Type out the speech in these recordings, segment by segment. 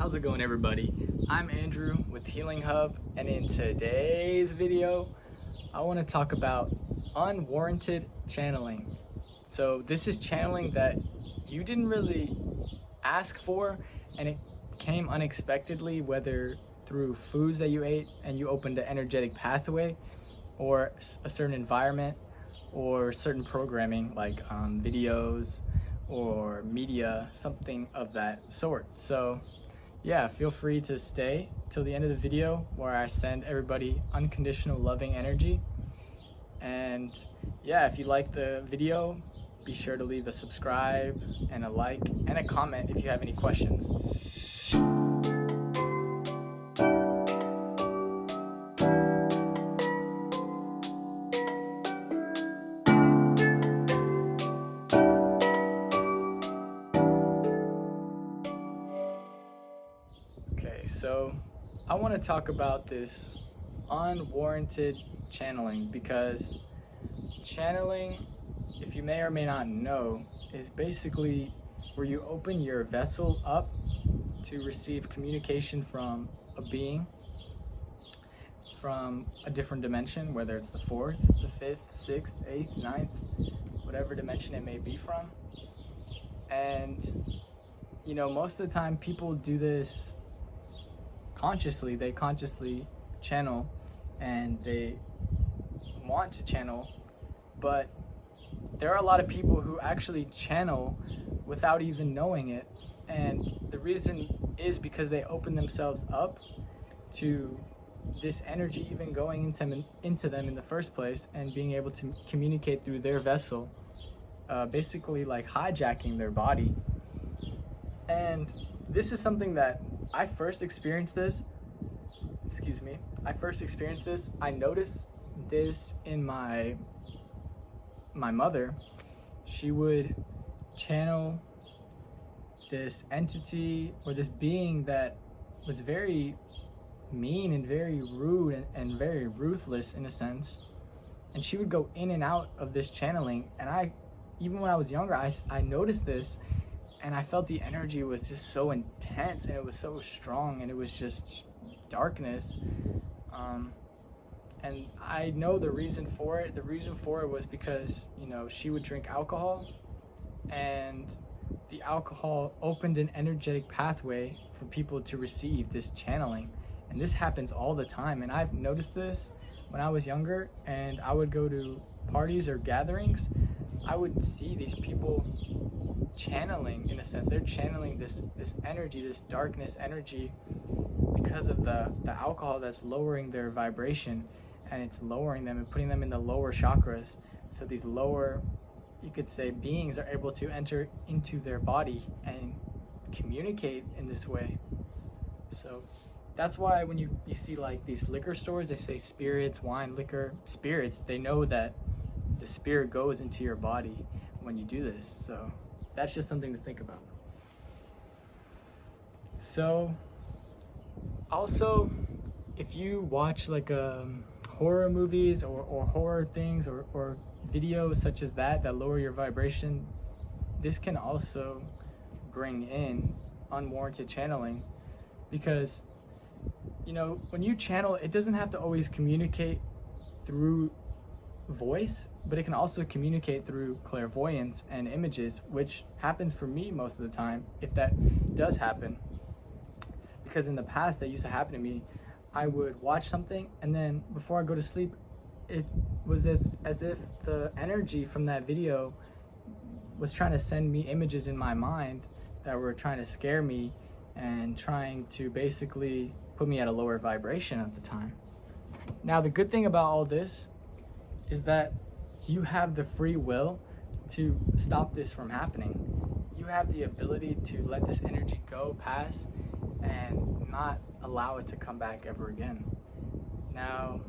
How's it going, everybody? I'm Andrew with Healing Hub, and in today's video I want to talk about unwarranted channeling. So this is channeling that you didn't really ask for, and it came unexpectedly, whether through foods that you ate and you opened an energetic pathway, or a certain environment, or certain programming like videos or media, something of that sort. So yeah, feel free to stay till the end of the video where I send everybody unconditional loving energy. And yeah, if you like the video, be sure to leave a subscribe and a like and a comment if you have any questions. Okay, so I want to talk about this unwarranted channeling, because channeling, if you may or may not know, is basically where you open your vessel up to receive communication from a being from a different dimension, whether it's the fourth, the fifth, sixth, eighth, ninth, whatever dimension it may be from. And you know, most of the time people do this consciously. They consciously channel and they want to channel, but there are a lot of people who actually channel without even knowing it, and the reason is because they open themselves up to this energy even going into them in the first place, and being able to communicate through their vessel, basically like hijacking their body. And this is something that I first experienced this. I noticed this in my mother. She would channel this entity or this being that was very mean and very rude and very ruthless in a sense. And she would go in and out of this channeling. And even when I was younger, I noticed this, and I felt the energy was just so intense, and it was so strong, and it was just darkness. And I know the reason for it. The reason for it was because, you know, she would drink alcohol, and the alcohol opened an energetic pathway for people to receive this channeling. And this happens all the time. And I've noticed this when I was younger, and I would go to parties or gatherings. I would see these people channeling, in a sense. They're channeling this energy, this darkness energy, because of the alcohol that's lowering their vibration, and it's lowering them and putting them in the lower chakras. So these lower, you could say, beings are able to enter into their body and communicate in this way. So that's why when you see like these liquor stores, they say spirits, wine, liquor, spirits, they know that the spirit goes into your body when you do this. So that's just something to think about. So also, if you watch like horror movies or horror things or videos such as that lower your vibration, this can also bring in unwarranted channeling. Because, you know, when you channel, it doesn't have to always communicate through voice, but it can also communicate through clairvoyance and images, which happens for me most of the time, if that does happen. Because in the past, that used to happen to me. I would watch something, and then before I go to sleep, it was as if the energy from that video was trying to send me images in my mind that were trying to scare me and trying to basically put me at a lower vibration at the time. Now, the good thing about all this is that you have the free will to stop this from happening. You have the ability to let this energy go, pass, and not allow it to come back ever again. Now,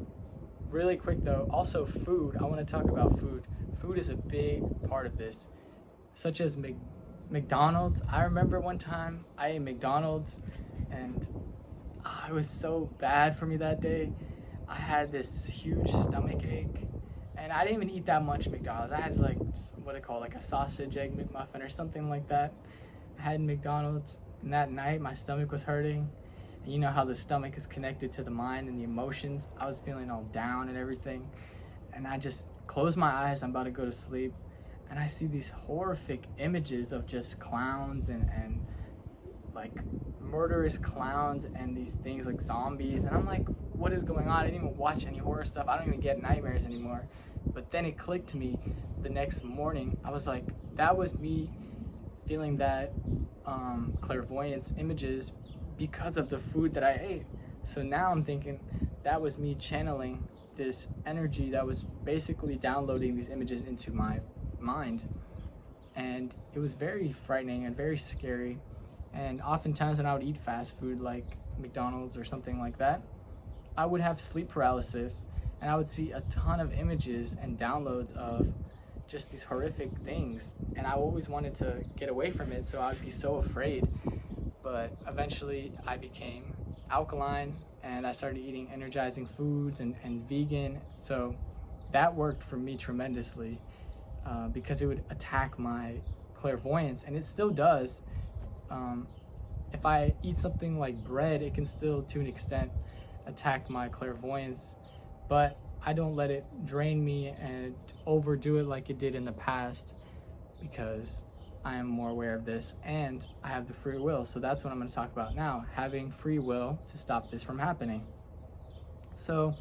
really quick though, also food. I want to talk about food. Food is a big part of this, such as McDonald's. I remember one time I ate McDonald's, and it was so bad for me that day. I had this huge stomach ache, and I didn't even eat that much McDonald's. I had like what I call like a sausage egg McMuffin or something like that. I had McDonald's, And that night, my stomach was hurting. And you know how the stomach is connected to the mind and the emotions. I was feeling all down and everything. And I just closed my eyes. I'm about to go to sleep. And I see these horrific images of just clowns and like murderous clowns and these things like zombies. And I'm like, what is going on? I didn't even watch any horror stuff. I don't even get nightmares anymore. But then it clicked to me the next morning. I was like, that was me feeling that clairvoyance images because of the food that I ate. So now I'm thinking that was me channeling this energy that was basically downloading these images into my mind. And it was very frightening and very scary. And oftentimes when I would eat fast food like McDonald's or something like that, I would have sleep paralysis, and I would see a ton of images and downloads of just these horrific things. And I always wanted to get away from it, so I'd be so afraid. But eventually I became alkaline and I started eating energizing foods and vegan. So that worked for me tremendously because it would attack my clairvoyance, and it still does. If I eat something like bread, it can still, to an extent, attack my clairvoyance, but I don't let it drain me and overdo it like it did in the past, because I am more aware of this and I have the free will. So that's what I'm going to talk about now, having free will to stop this from happening. So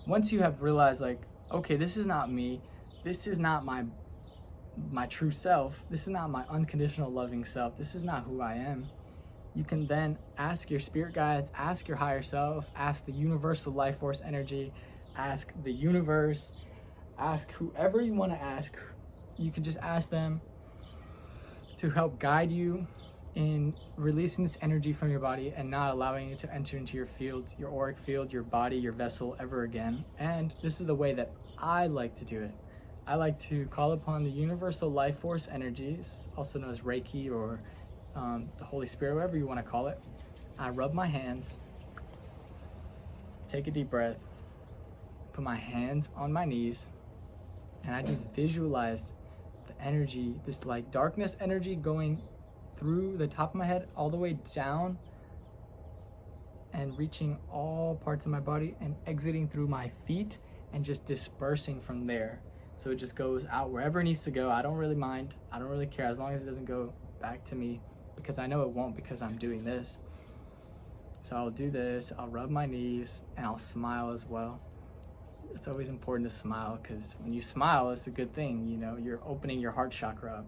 once you have realized, like, okay, this is not me, this is not my true self, this is not my unconditional loving self, this is not who I am, you can then ask your spirit guides, ask your higher self, ask the universal life force energy, ask the universe, ask whoever you want to ask. You can just ask them to help guide you in releasing this energy from your body and not allowing it to enter into your field, your auric field, your body, your vessel ever again. And this is the way that I like to do it. I like to call upon the universal life force energies, also known as Reiki or the Holy Spirit, whatever you want to call it. I rub my hands, take a deep breath, put my hands on my knees, and I just visualize the energy, this like darkness energy going through the top of my head all the way down and reaching all parts of my body and exiting through my feet and just dispersing from there. So it just goes out wherever it needs to go. I don't really mind. I don't really care as long as it doesn't go back to me, because I know it won't, because I'm doing this. So I'll do this, I'll rub my knees, and I'll smile as well. It's always important to smile, because when you smile, it's a good thing. You know, you're opening your heart chakra up.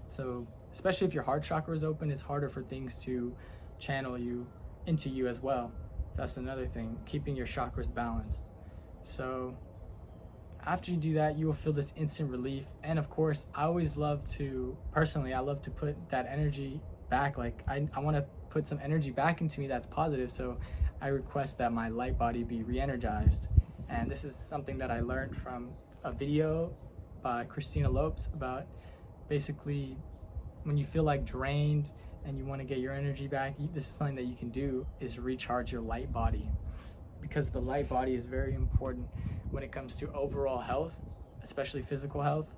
So especially if your heart chakra is open, it's harder for things to channel you into you as well. That's another thing, keeping your chakras balanced. So after you do that, you will feel this instant relief. And of course, I always love to, personally, I love to put that energy back. Like I want to put some energy back into me that's positive. So I request that my light body be re-energized. And this is something that I learned from a video by Christina Lopes about basically when you feel like drained and you want to get your energy back, this is something that you can do, is recharge your light body. Because the light body is very important when it comes to overall health, especially physical health.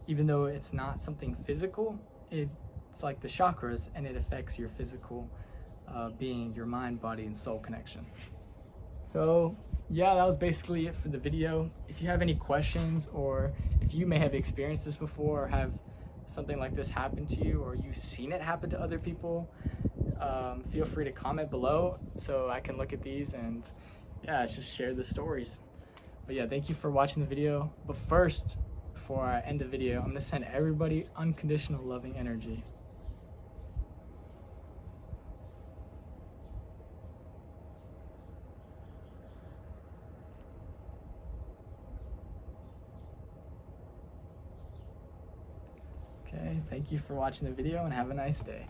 Even though it's not something physical, it's like the chakras, and it affects your physical being, your mind, body, and soul connection. So yeah, that was basically it for the video. If you have any questions, or if you may have experienced this before, or have something like this happen to you, or you've seen it happen to other people, feel free to comment below so I can look at these and just share the stories. But yeah, thank you for watching the video. But first, before I end the video, I'm gonna send everybody unconditional loving energy. Okay, thank you for watching the video and have a nice day.